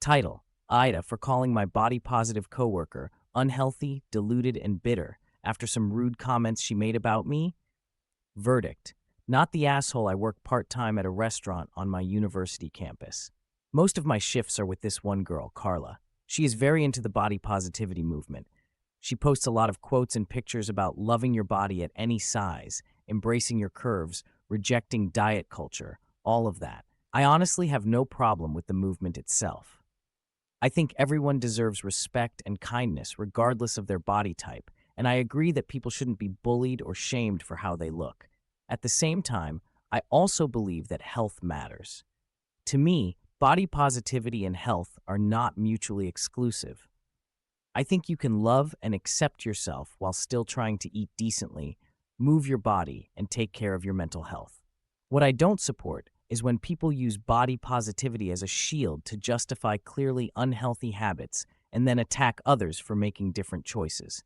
Title: AITA for calling my body-positive coworker unhealthy, deluded, and bitter after some rude comments she made about me. Verdict: not the asshole I work part-time at a restaurant on my university campus. Most of my shifts are with this one girl, Carla. She is very into the body positivity movement. She posts a lot of quotes and pictures about loving your body at any size, embracing your curves, rejecting diet culture, all of that. I honestly have no problem with the movement itself. I think everyone deserves respect and kindness regardless of their body type, and I agree that people shouldn't be bullied or shamed for how they look. At the same time, I also believe that health matters. To me, body positivity and health are not mutually exclusive. I think you can love and accept yourself while still trying to eat decently, move your body, and take care of your mental health. What I don't support is when people use body positivity as a shield to justify clearly unhealthy habits and then attack others for making different choices.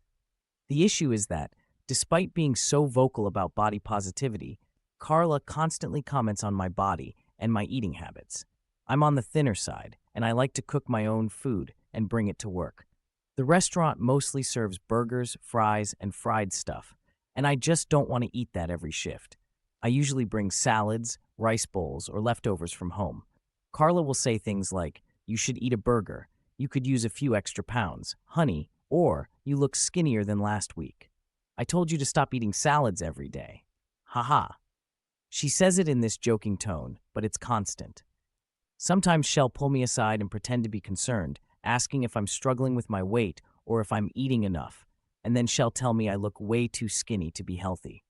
The issue is that, despite being so vocal about body positivity, Carla constantly comments on my body and my eating habits. I'm on the thinner side, and I like to cook my own food and bring it to work. The restaurant mostly serves burgers, fries, and fried stuff, and I just don't want to eat that every shift. I usually bring salads, rice bowls, or leftovers from home. Carla will say things like, "You should eat a burger. You could use a few extra pounds, honey, or you look skinnier than last week. I told you to stop eating salads every day." Haha. She says it in this joking tone, but it's constant. Sometimes she'll pull me aside and pretend to be concerned, asking if I'm struggling with my weight or if I'm eating enough, and then she'll tell me I look way too skinny to be healthy.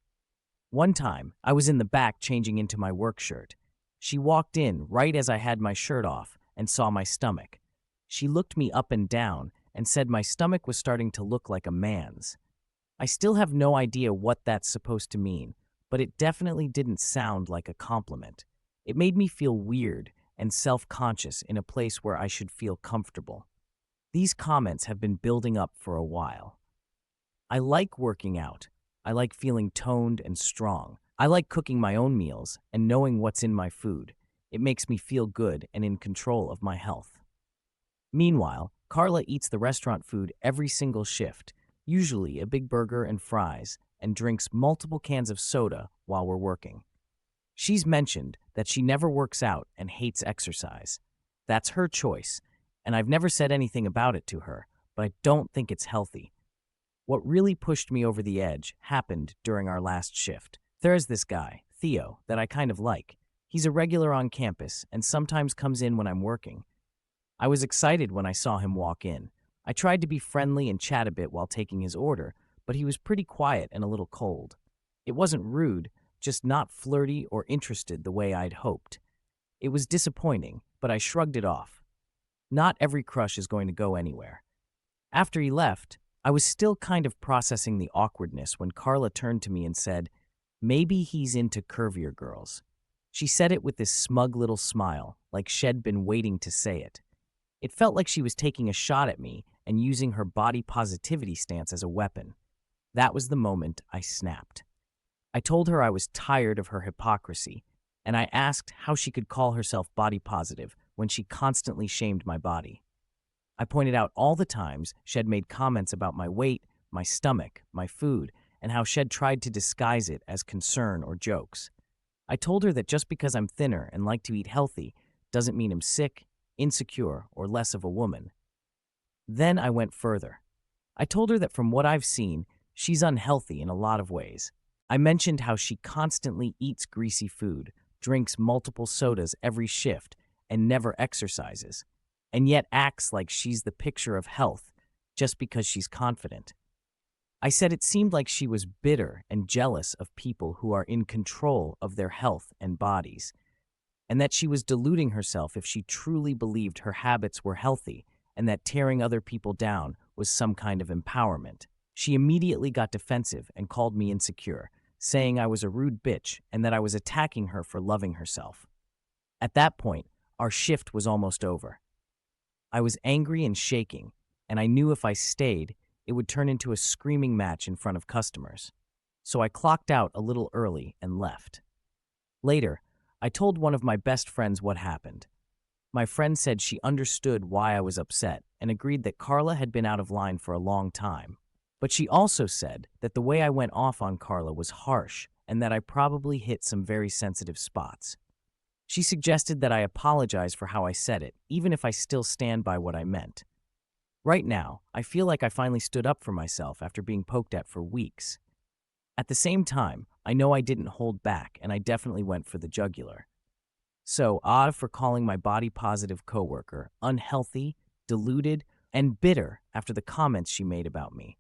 One time, I was in the back changing into my work shirt. She walked in right as I had my shirt off and saw my stomach. She looked me up and down and said my stomach was starting to look like a man's. I still have no idea what that's supposed to mean, but it definitely didn't sound like a compliment. It made me feel weird and self-conscious in a place where I should feel comfortable. These comments have been building up for a while. I like working out. I like feeling toned and strong. I like cooking my own meals and knowing what's in my food. It makes me feel good and in control of my health. Meanwhile, Carla eats the restaurant food every single shift, usually a big burger and fries, and drinks multiple cans of soda while we're working. She's mentioned that she never works out and hates exercise. That's her choice, and I've never said anything about it to her, but I don't think it's healthy. What really pushed me over the edge happened during our last shift. There's this guy, Theo, that I kind of like. He's a regular on campus and sometimes comes in when I'm working. I was excited when I saw him walk in. I tried to be friendly and chat a bit while taking his order, but he was pretty quiet and a little cold. It wasn't rude, just not flirty or interested the way I'd hoped. It was disappointing, but I shrugged it off. Not every crush is going to go anywhere. After he left, I was still kind of processing the awkwardness when Carla turned to me and said, "Maybe he's into curvier girls." She said it with this smug little smile, like she'd been waiting to say it. It felt like she was taking a shot at me and using her body positivity stance as a weapon. That was the moment I snapped. I told her I was tired of her hypocrisy, and I asked how she could call herself body positive when she constantly shamed my body. I pointed out all the times she'd made comments about my weight, my stomach, my food, and how she'd tried to disguise it as concern or jokes. I told her that just because I'm thinner and like to eat healthy doesn't mean I'm sick, insecure, or less of a woman. Then I went further. I told her that from what I've seen, she's unhealthy in a lot of ways. I mentioned how she constantly eats greasy food, drinks multiple sodas every shift, and never exercises, and yet acts like she's the picture of health just because she's confident. I said it seemed like she was bitter and jealous of people who are in control of their health and bodies, and that she was deluding herself if she truly believed her habits were healthy and that tearing other people down was some kind of empowerment. She immediately got defensive and called me insecure, saying I was a rude bitch and that I was attacking her for loving herself. At that point, our shift was almost over. I was angry and shaking, and I knew if I stayed, it would turn into a screaming match in front of customers. So I clocked out a little early and left. Later, I told one of my best friends what happened. My friend said she understood why I was upset and agreed that Carla had been out of line for a long time. But she also said that the way I went off on Carla was harsh and that I probably hit some very sensitive spots. She suggested that I apologize for how I said it, even if I still stand by what I meant. Right now, I feel like I finally stood up for myself after being poked at for weeks. At the same time, I know I didn't hold back and I definitely went for the jugular. So, odd for calling my body positive coworker unhealthy, deluded, and bitter after the comments she made about me.